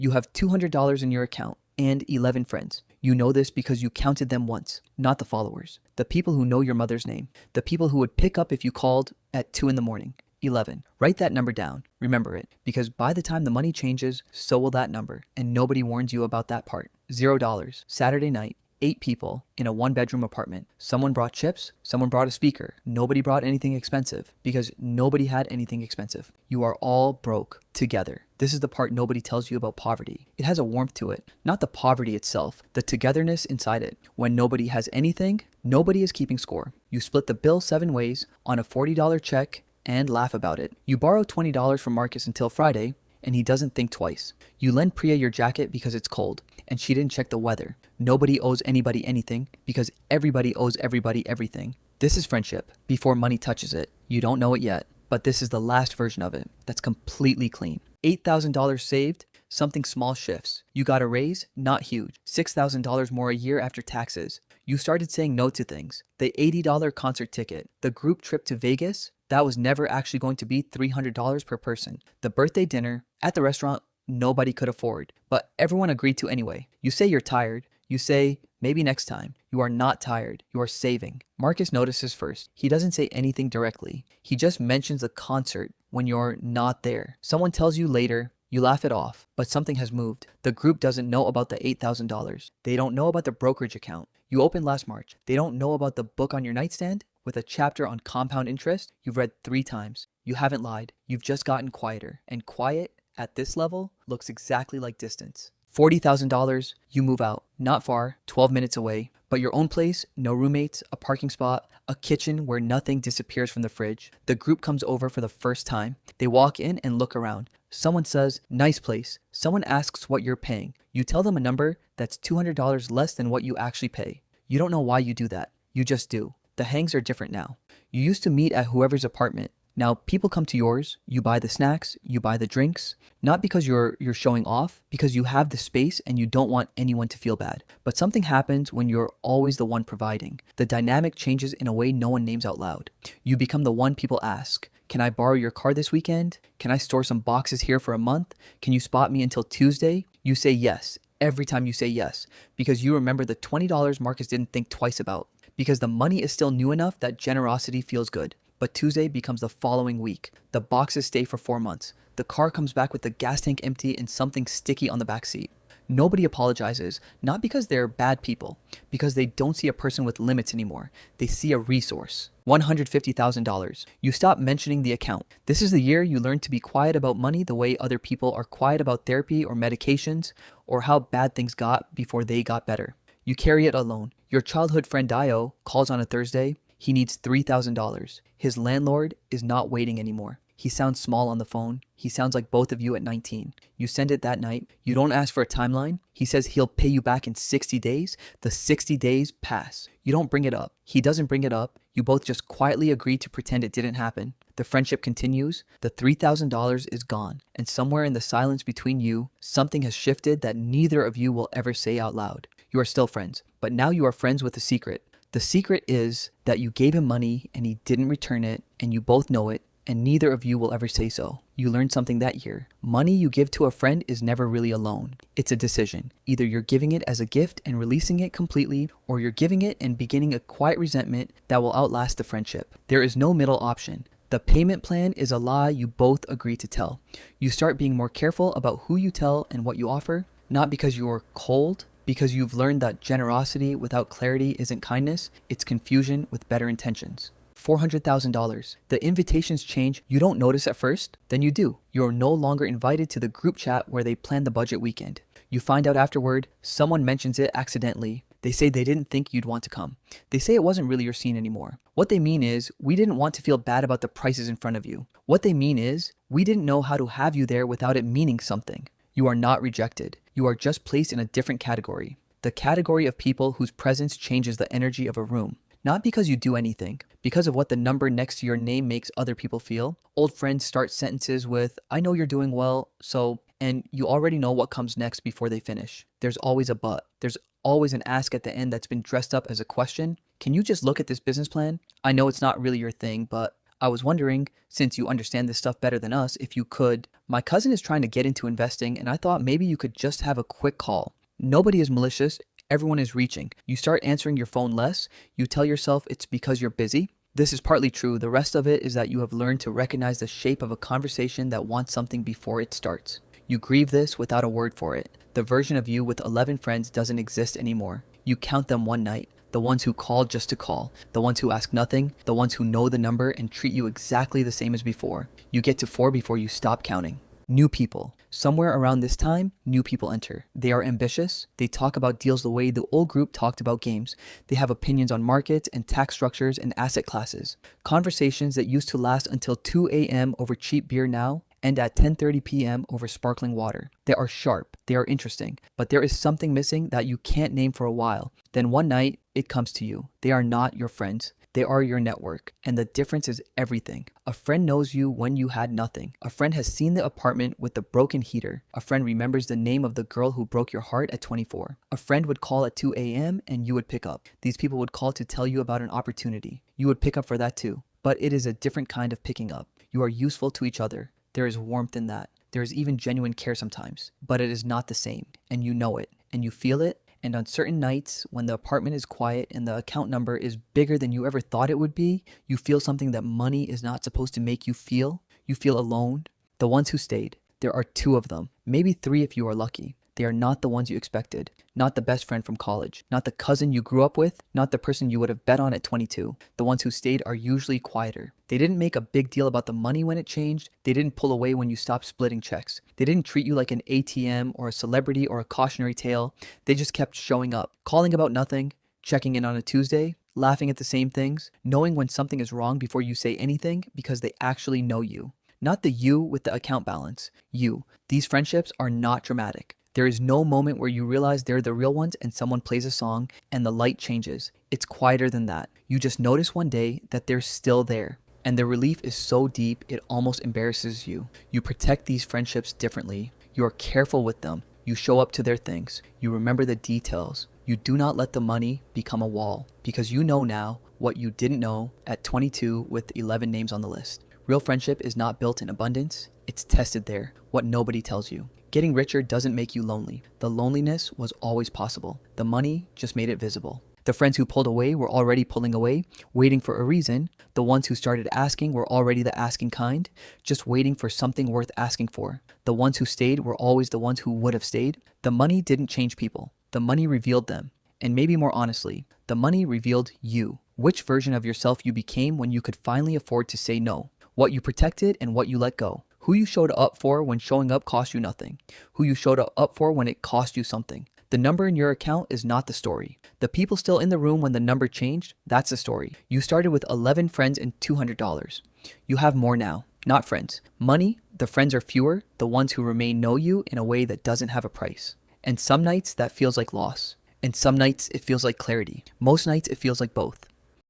You have $200 in your account and 11 friends. You know this because you counted them once, not the followers. The people who know your mother's name. The people who would pick up if you called at 2 in the morning. 11. Write that number down. Remember it, because by the time the money changes, so will that number, and nobody warns you about that part. $0. Saturday night. 8 people in a 1-bedroom apartment. Someone brought chips, someone brought a speaker. Nobody brought anything expensive because nobody had anything expensive. You are all broke together. This is the part nobody tells you about poverty. It has a warmth to it, not the poverty itself, the togetherness inside it. When nobody has anything, nobody is keeping score. You split the bill 7 ways on a $40 check and laugh about it. You borrow $20 from Marcus until Friday, and he doesn't think twice. You lend Priya your jacket because it's cold, and she didn't check the weather. Nobody owes anybody anything because everybody owes everybody everything. This is friendship before money touches it. You don't know it yet, but this is the last version of it that's completely clean. $8,000 saved, something small shifts. You got a raise, not huge. $6,000 more a year after taxes. You started saying no to things. The $80 concert ticket, the group trip to Vegas, that was never actually going to be $300 per person. The birthday dinner at the restaurant nobody could afford, but everyone agreed to anyway. You say you're tired. You say, maybe next time. You are not tired. You are saving. Marcus notices first. He doesn't say anything directly. He just mentions the concert when you're not there. Someone tells you later. You laugh it off, but something has moved. The group doesn't know about the $8,000. They don't know about the brokerage account you opened last March. They don't know about the book on your nightstand with a chapter on compound interest you've read 3 times. You haven't lied. You've just gotten quieter. And quiet at this level looks exactly like distance. $40,000, you move out. Not far, 12 minutes away, but your own place, no roommates, a parking spot, a kitchen where nothing disappears from the fridge. The group comes over for the first time. They walk in and look around. Someone says, nice place. Someone asks what you're paying. You tell them a number that's $200 less than what you actually pay. You don't know why you do that. You just do. The hangs are different now. You used to meet at whoever's apartment. Now people come to yours, you buy the snacks, you buy the drinks, not because you're showing off, because you have the space and you don't want anyone to feel bad. But something happens when you're always the one providing. The dynamic changes in a way no one names out loud. You become the one people ask. Can I borrow your car this weekend? Can I store some boxes here for a month? Can you spot me until Tuesday? You say yes. Every time you say yes, because you remember the $20 Marcus didn't think twice about. Because the money is still new enough that generosity feels good. But Tuesday becomes the following week. The boxes stay for 4 months. The car comes back with the gas tank empty and something sticky on the back seat. Nobody apologizes, not because they're bad people, because they don't see a person with limits anymore. They see a resource. $150,000. You stop mentioning the account. This is the year you learn to be quiet about money the way other people are quiet about therapy or medications or how bad things got before they got better. You carry it alone. Your childhood friend Dio calls on a Thursday. He needs $3,000. His landlord is not waiting anymore. He sounds small on the phone. He sounds like both of you at 19. You send it that night. You don't ask for a timeline. He says he'll pay you back in 60 days. The 60 days pass. You don't bring it up. He doesn't bring it up. You both just quietly agree to pretend it didn't happen. The friendship continues. The $3,000 is gone. And somewhere in the silence between you, something has shifted that neither of you will ever say out loud. You are still friends, but now you are friends with a secret. The secret is that you gave him money and he didn't return it, and you both know it, and neither of you will ever say so. You learned something that year. Money you give to a friend is never really a loan. It's a decision. Either you're giving it as a gift and releasing it completely, or you're giving it and beginning a quiet resentment that will outlast the friendship. There is no middle option. The payment plan is a lie you both agree to tell. You start being more careful about who you tell and what you offer, not because you are cold, because you've learned that generosity without clarity isn't kindness, it's confusion with better intentions. $400,000. The invitations change. You don't notice at first, then you do. You're no longer invited to the group chat where they plan the budget weekend. You find out afterward, someone mentions it accidentally. They say they didn't think you'd want to come. They say it wasn't really your scene anymore. What they mean is, we didn't want to feel bad about the prices in front of you. What they mean is, we didn't know how to have you there without it meaning something. You are not rejected. You are just placed in a different category. The category of people whose presence changes the energy of a room. Not because you do anything, because of what the number next to your name makes other people feel. Old friends start sentences with, I know you're doing well, so, and you already know what comes next before they finish. There's always a but. There's always an ask at the end that's been dressed up as a question. Can you just look at this business plan? I know it's not really your thing, but I was wondering, since you understand this stuff better than us, if you could. My cousin is trying to get into investing, and I thought maybe you could just have a quick call. Nobody is malicious. Everyone is reaching. You start answering your phone less. You tell yourself it's because you're busy. This is partly true. The rest of it is that you have learned to recognize the shape of a conversation that wants something before it starts. You grieve this without a word for it. The version of you with 11 friends doesn't exist anymore. You count them one night. The ones who call just to call. The ones who ask nothing. The ones who know the number and treat you exactly the same as before. You get to 4 before you stop counting. New people. Somewhere around this time, new people enter. They are ambitious. They talk about deals the way the old group talked about games. They have opinions on markets and tax structures and asset classes. Conversations that used to last until 2 a.m. over cheap beer now end at 10:30 p.m. over sparkling water. They are sharp. They are interesting. But there is something missing that you can't name for a while. Then one night, it comes to you. They are not your friends. They are your network. And the difference is everything. A friend knows you when you had nothing. A friend has seen the apartment with the broken heater. A friend remembers the name of the girl who broke your heart at 24. A friend would call at 2 a.m. and you would pick up. These people would call to tell you about an opportunity. You would pick up for that too. But it is a different kind of picking up. You are useful to each other. There is warmth in that. There is even genuine care sometimes. But it is not the same. And you know it. And you feel it. And on certain nights, when the apartment is quiet and the account number is bigger than you ever thought it would be, you feel something that money is not supposed to make you feel. You feel alone. The ones who stayed. There are 2 of them. Maybe 3 if you are lucky. They are not the ones you expected. Not the best friend from college. Not the cousin you grew up with. Not the person you would have bet on at 22. The ones who stayed are usually quieter. They didn't make a big deal about the money when it changed. They didn't pull away when you stopped splitting checks. They didn't treat you like an ATM or a celebrity or a cautionary tale. They just kept showing up, calling about nothing, checking in on a Tuesday, laughing at the same things, knowing when something is wrong before you say anything because they actually know you. Not the you with the account balance. You. These friendships are not dramatic. There is no moment where you realize they're the real ones and someone plays a song and the light changes. It's quieter than that. You just notice one day that they're still there. And the relief is so deep it almost embarrasses you. You protect these friendships differently. You are careful with them. You show up to their things. You remember the details. You do not let the money become a wall because you know now what you didn't know at 22 with 11 names on the list. Real friendship is not built in abundance. It's tested there. What nobody tells you. Getting richer doesn't make you lonely. The loneliness was always possible. The money just made it visible. The friends who pulled away were already pulling away, waiting for a reason. The ones who started asking were already the asking kind, just waiting for something worth asking for. The ones who stayed were always the ones who would have stayed. The money didn't change people. The money revealed them. And maybe more honestly, the money revealed you. Which version of yourself you became when you could finally afford to say no. What you protected and what you let go. Who you showed up for when showing up cost you nothing. Who you showed up for when it cost you something. The number in your account is not the story. The people still in the room when the number changed, that's the story. You started with 11 friends and $200. You have more now, not friends. Money, the friends are fewer. The ones who remain know you in a way that doesn't have a price. And some nights that feels like loss. And some nights it feels like clarity. Most nights it feels like both.